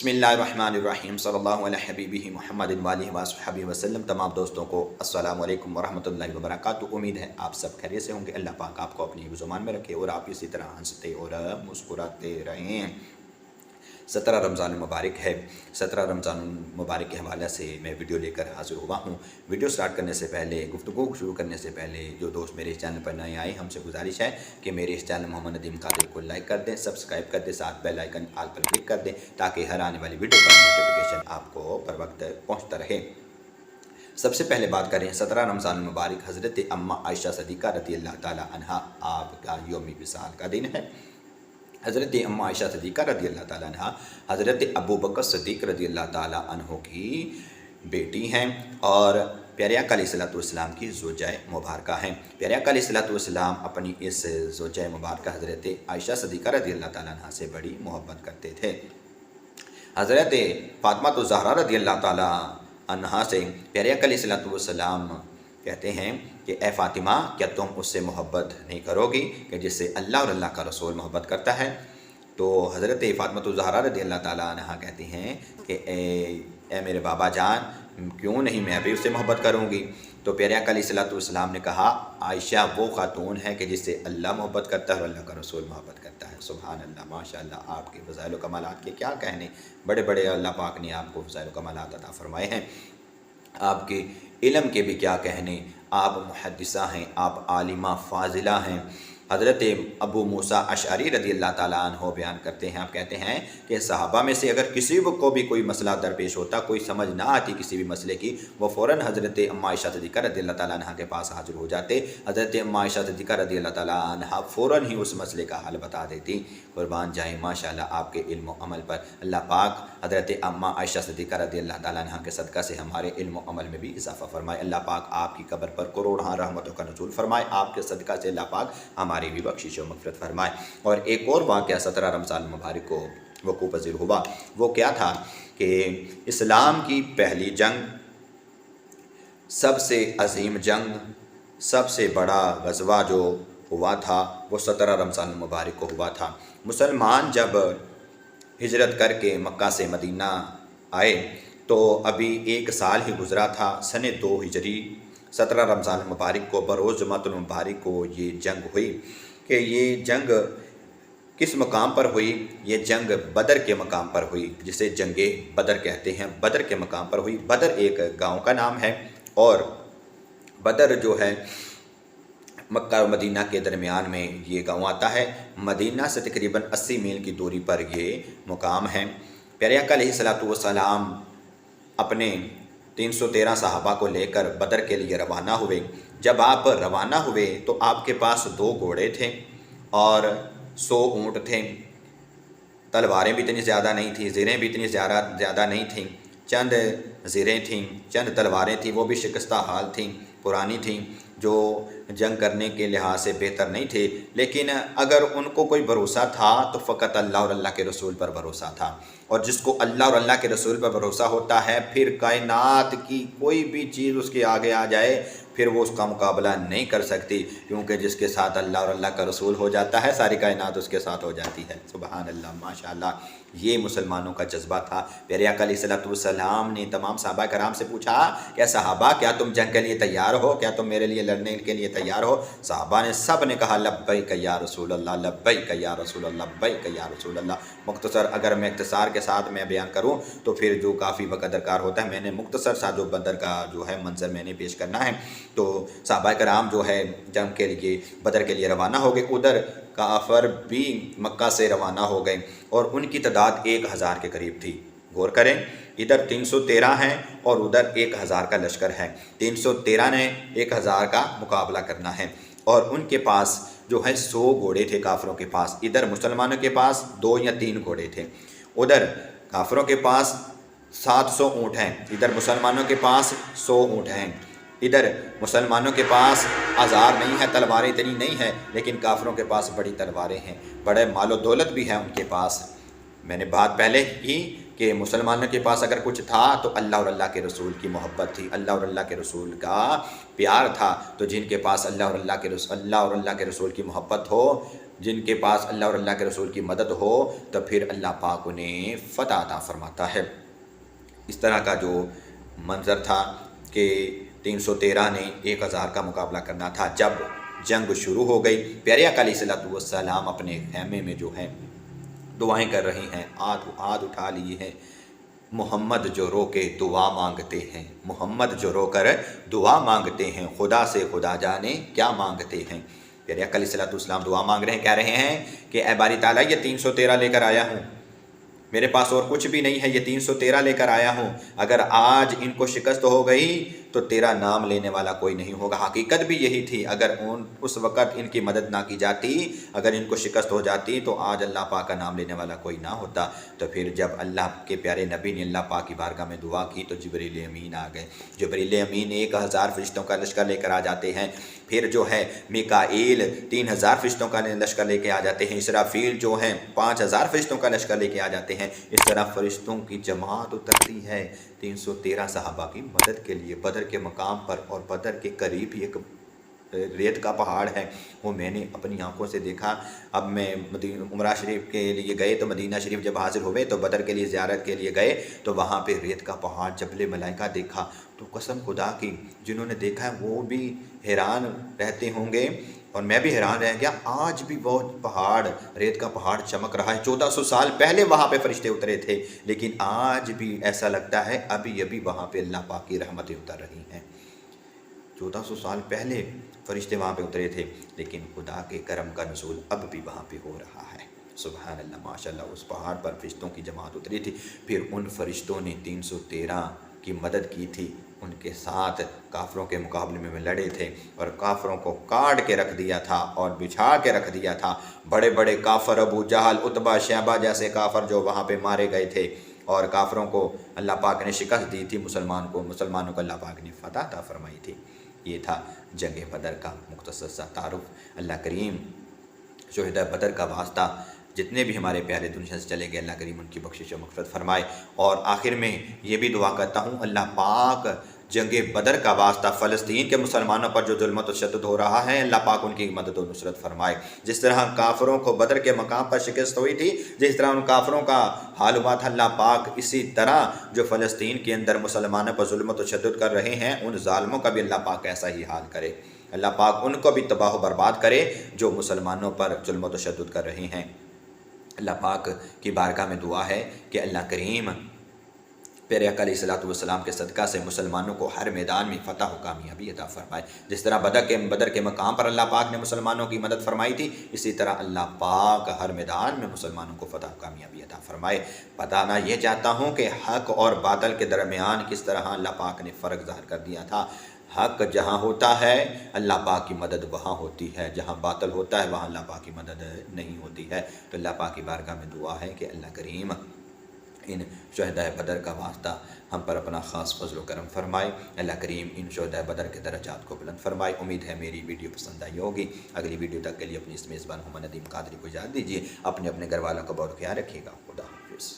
बिस्मिल्लाहिर्रहमानिर्रहीम सल्लल्लाहु अला हबीबिही मुहम्मदिन वालिहि वसहबिहि वसल्लम। तमाम दोस्तों को अस्सलामु अलैकुम वरहमतुल्लाहि वबरकातुहू। उम्मीद है आप सब खैरियत से होंगे। अल्लाह पाक आपको अपनी ज़ुबान में रखे और आप इसी तरह हंसते और मुस्कुराते रहें। 17 रमज़ान मुबारक है। 17 रमज़ान मुबारक के हवाले से मैं वीडियो लेकर हाज़िर हुआ हूँ। वीडियो स्टार्ट करने से पहले, गुफ्तगू शुरू करने से पहले जो दोस्त मेरे इस चैनल पर नए आए, हमसे गुजारिश है कि मेरे इस चैनल मोहम्मद नदीम कादिर को लाइक कर दें, सब्सक्राइब कर दें, साथ बेल आइकन आल पर क्लिक कर दें ताकि हर आने वाली वीडियो का नोटिफिकेशन आपको बर वक्त पहुँचता रहे। सबसे पहले बात करें 17 रमज़ान मुबारक हज़रत अम्मा आयशा सदीक़ा रज़ी अल्लाह ताला अन्हा आपका यौम विसाल का दिन है। हज़रत अम्मा आयशा सदीक़ा रज़ी अल्लाह ताला अन्हा हज़रत अबू बकर सिद्दीक़ रज़ी अल्लाह ताला अन्हो की बेटी हैं और प्यारे आका अलैहिस्सलाम की ज़ौजाए मुबारका हैं। प्यारे आका अलैहिस्सलाम अपनी इस ज़ौजाए मुबारका हज़रत आयशा सदीक़ा रज़ी अल्लाह ताला अन्हा से बड़ी मोहब्बत करते थे। हज़रत फ़ातिमा ज़हरा रज़ी अल्लाह ताला अन्हा से प्यारे आका अलैहिस्सलाम कहते हैं कि ए फ़ातिमा, क्या तुम उससे मोहब्बत नहीं करोगी कि जिससे अल्लाह और अल्लाह का रसूल मोहब्बत करता है। तो हज़रत फ़ातिमा ज़हरा रज़ी अल्लाह ताला अन्हा कहती हैं कि ए मेरे बाबा जान, क्यों नहीं, मैं भी उससे मोहब्बत करूँगी। तो प्यारे आका अलैहिस्सलाम ने कहा, आयशा वो खातून है कि जिससे अल्लाह मोहब्बत करता है और अल्लाह का रसूल मोहब्बत करता है। सुभान अल्लाह, माशाअल्लाह, आपके फ़ज़ाइल व कमालात के क्या कहने, बड़े बड़े अल्लाह पाक ने आपको फ़ज़ाइल व कमालात अता फ़रमाए हैं। आपके इल्म के भी क्या कहने, आप मुहद्दिसा हैं, आप आलिमा फ़ाज़िला हैं। हज़रत अबू मूसा अशअरी रज़ी अल्लाह ताला अन्हो बयान करते हैं, आप कहते हैं कि सहाबा में से अगर किसी को भी कोई मसला दरपेश होता, कोई समझ ना आती किसी भी मसले की, वो फ़ौरन हज़रत अम्मा आयशा सिद्दीक़ा रज़ी अल्लाह ताला अन्हा के पास हाज़िर हो जाते। हज़रत अम्मा आयशा सिद्दीक़ा रज़ी अल्लाह ताला अन्हा फ़ौरन ही उस मसले का हल बता देती। कुर्बान जाए माशाअल्लाह आपके इल्म व अमल पर। अल्लाह पाक हज़रत अम्मा आयशा सिद्दीक़ा रज़ी अल्लाह ताला अन्हा के सदक़ा से हमारे इल्म व अमल में भी इजाफ़ा फ़रमाए। अल्लाह पाक आपकी कब्र पर करोड़ों रहमतों का नुज़ूल फ़रमाए। आपके सदक़ा से अल्लाह पाक हमारी भी बख्शिश व मग़फ़िरत फ़रमाए। और एक और वाक़या 17 रमज़ान मुबारक को वक़ूअ पज़ीर हुआ। वो क्या था कि इस्लाम की पहली जंग, सबसे अज़ीम जंग, सबसे बड़ा ग़ज़वा जो हुआ था वो 17 रमज़ान मुबारक को हुआ था। मुसलमान जब हिजरत करके मक्का से मदीना आए तो अभी एक साल ही गुज़रा था। सन 2 हिजरी 17 रमज़ान मुबारक को बरोज़ जुमातुल मुबारक को ये जंग हुई। कि ये जंग किस मकाम पर हुई? ये जंग बदर के मकाम पर हुई, जिसे जंगे बदर कहते हैं। बदर के मकाम पर हुई। बदर एक गांव का नाम है और बदर जो है मक्का और मदीना के दरमियान में ये गांव आता है। मदीना से तकरीबन 80 मील की दूरी पर ये मुकाम है। प्यारे आका अलैहिस्सलाम अपने 313 सहाबा को लेकर बदर के लिए रवाना हुए। जब आप रवाना हुए तो आपके पास 2 घोड़े थे और 100 ऊँट थे। तलवारें भी इतनी ज़्यादा नहीं थी, ज़िरें भी इतनी ज़्यादा नहीं थीं। चंद ज़िरें थीं, चंद तलवारें थीं, वो भी शिकस्ता हाल थीं, पुरानी थीं, जो जंग करने के लिहाज से बेहतर नहीं थे। लेकिन अगर उनको कोई भरोसा था तो फ़कत अल्लाह और अल्लाह के रसूल पर भरोसा था। और जिसको अल्लाह और अल्लाह के रसूल पर भरोसा होता है, फिर कायनात की कोई भी चीज़ उसके आगे आ जाए फिर वो उसका मुकाबला नहीं कर सकती, क्योंकि जिसके साथ अल्लाह और अल्लाह का रसूल हो जाता है सारी कायनात उसके साथ हो जाती है। सुभान अल्लाह, माशाअल्लाह, ये मुसलमानों का जज्बा था। प्यारे आका अलैहिस्सलाम ने तमाम सहाबा कराम से पूछा, क्या सहाबा, क्या तुम जंग के लिए तैयार हो? क्या तुम मेरे लिए लड़ने के लिए तैयार हो? सहाबा ने सब ने कहा लब्बैक या रसूल अल्लाह, लब्बैक या रसूल अल्लाह, लब्बैक या रसूल अल्लाह। मुख्तसर अगर मैं इख्तिसार के साथ मैं बयान करूँ तो फिर जो काफ़ी वक़्त दरकार होता है, मैंने मुख्तसर सा जो बदर का जो है मंजर मैंने पेश करना है। तो सहाबा कराम जो है जंग के लिए बदर के लिए रवाना हो गए। उधर काफ़र भी मक्का से रवाना हो गए और उनकी तादाद 1000 के करीब थी। गौर करें, इधर 313 हैं और उधर 1000 का लश्कर है। 313 ने 1000 का मुकाबला करना है और उनके पास जो है 100 घोड़े थे काफिरों के पास। इधर मुसलमानों के पास 2 या 3 घोड़े थे। उधर काफिरों के पास 700 ऊँट हैं, इधर मुसलमानों के पास 100 ऊँट हैं। इधर मुसलमानों के पास औज़ार नहीं है, तलवारें इतनी नहीं है, लेकिन काफिरों के पास बड़ी तलवारें हैं, बड़े मालो दौलत भी है उनके पास। मैंने बात पहले की कि मुसलमानों के पास अगर कुछ था तो अल्लाह और अल्लाह के रसूल की मोहब्बत थी, अल्लाह और अल्लाह के रसूल का प्यार था। तो जिनके पास अल्लाह और अल्लाह के रसूल की मोहब्बत हो, جن کے پاس اللہ اور اللہ کے رسول کی مدد ہو تو پھر اللہ پاک انہیں فتح عطا فرماتا ہے۔ اس طرح کا جو منظر تھا کہ 313 نے 1000 کا مقابلہ کرنا تھا۔ جب جنگ شروع ہو گئی، پیارے آقا علیہ السلام اپنے خیمے میں جو ہے دعائیں کر رہے ہیں، ہاتھ اٹھا لیے ہیں۔ محمد جو رو کے دعا مانگتے ہیں، محمد جو رو کر دعا مانگتے ہیں، خدا سے خدا جانے کیا مانگتے ہیں۔ پیارے آقا علیہ السلام دعا مانگ رہے ہیں، کہہ رہے ہیں کہ اے باری تعالیٰ یہ 313 لے کر آیا ہوں، میرے پاس اور کچھ بھی نہیں ہے، یہ 313 لے کر آیا ہوں، اگر آج ان کو شکست ہو گئی تو تیرا نام لینے والا کوئی نہیں ہوگا۔ حقیقت بھی یہی تھی، اگر اس وقت ان کی مدد نہ کی جاتی، اگر ان کو شکست ہو جاتی تو آج اللہ پاک کا نام لینے والا کوئی نہ ہوتا۔ تو پھر جب اللہ کے پیارے نبی نے اللہ پاک کی بارگاہ میں دعا کی تو جبریل امین آ گئے۔ جبریل امین 1000 فرشتوں کا لشکر لے کر آ جاتے ہیں، پھر جو ہے میکائیل 3000 فرشتوں کا لشکر لے کے آ جاتے ہیں، اسرافیل جو ہیں 5000 فرشتوں کا لشکر لے کے آ جاتے ہیں۔ اس طرح فرشتوں کی جماعت اترتی ہے 313 صحابہ کی مدد کے لیے بدر کے مقام پر، اور بدر کے قریب ہی ایک ریت کا پہاڑ ہے، وہ میں نے اپنی آنکھوں سے دیکھا۔ اب میں عمرہ شریف کے لیے گئے تو مدینہ شریف جب حاضر ہوئے تو بدر کے لیے زیارت کے لیے گئے تو وہاں پہ ریت کا پہاڑ جبل ملائکہ دیکھا، تو قسم خدا کی جنہوں نے دیکھا ہے وہ بھی حیران رہتے ہوں گے، اور میں بھی حیران رہ گیا۔ آج بھی وہ پہاڑ، ریت کا پہاڑ چمک رہا ہے۔ 1400 سال پہلے وہاں پہ فرشتے اترے تھے، لیکن آج بھی ایسا لگتا ہے ابھی وہاں پہ اللہ پاک کی رحمتیں اتر رہی ہیں۔ 1400 سال پہلے فرشتے وہاں پہ اترے تھے، لیکن خدا کے کرم کا نزول اب بھی وہاں پہ ہو رہا ہے۔ سبحان اللہ، ماشاءاللہ، اس پہاڑ پر فرشتوں کی جماعت اتری تھی۔ پھر ان فرشتوں نے 313 کی مدد کی تھی، ان کے ساتھ کافروں کے مقابلے میں لڑے تھے اور کافروں کو کاٹ کے رکھ دیا تھا اور بچھا کے رکھ دیا تھا۔ بڑے بڑے کافر، ابو جہل، عتبہ، شیبہ جیسے کافر جو وہاں پہ مارے گئے تھے، اور کافروں کو اللہ پاک نے شکست دی تھی، مسلمانوں کو اللہ پاک نے فتح عطا فرمائی تھی۔ یہ تھا جنگ بدر کا مختصر سا تعارف۔ اللہ کریم شہداء بدر کا واسطہ جتنے بھی ہمارے پیارے دنیا سے چلے گئے، اللہ کریم ان کی بخشش و مغفرت فرمائے۔ اور آخر میں یہ بھی دعا کرتا ہوں، اللہ پاک جنگ بدر کا واسطہ فلسطین کے مسلمانوں پر جو ظلم و تشدد ہو رہا ہے، اللہ پاک ان کی مدد و نصرت فرمائے۔ جس طرح کافروں کو بدر کے مقام پر شکست ہوئی تھی، جس طرح ان کافروں کا حال ہوا تھا، اللہ پاک اسی طرح جو فلسطین کے اندر مسلمانوں پر ظلم و تشدد کر رہے ہیں، ان ظالموں کا بھی اللہ پاک ایسا ہی حال کرے۔ اللہ پاک ان کو بھی تباہ و برباد کرے جو مسلمانوں پر ظلم و تشدد کر رہے ہیں۔ اللہ پاک کی بارگاہ میں دعا ہے کہ اللہ کریم پیارے آقا علیہ السلام کے صدقہ سے مسلمانوں کو ہر میدان میں فتح و کامیابی عطا فرمائے۔ جس طرح بدر کے مقام پر اللہ پاک نے مسلمانوں کی مدد فرمائی تھی، اسی طرح اللہ پاک ہر میدان میں مسلمانوں کو فتح و کامیابی عطا فرمائے۔ بتانا یہ چاہتا ہوں کہ حق اور باطل کے درمیان کس طرح اللہ پاک نے فرق ظاہر کر دیا تھا۔ حق جہاں ہوتا ہے اللہ پاک کی مدد وہاں ہوتی ہے، جہاں باطل ہوتا ہے وہاں اللہ پاک کی مدد نہیں ہوتی ہے۔ تو اللہ پاک کی بارگاہ میں دعا ہے کہ اللہ کریم ان شہداء بدر کا واسطہ ہم پر اپنا خاص فضل و کرم فرمائے۔ اللہ کریم ان شہداء بدر کے درجات کو بلند فرمائے۔ امید ہے میری ویڈیو پسند آئی ہوگی۔ اگلی ویڈیو تک کے لیے اپنی اس میزبان محمد ندیم قادری کو اجازت دیجیے۔ اپنے گھر والوں کا بہت خیال رکھیے گا۔ خدا حافظ۔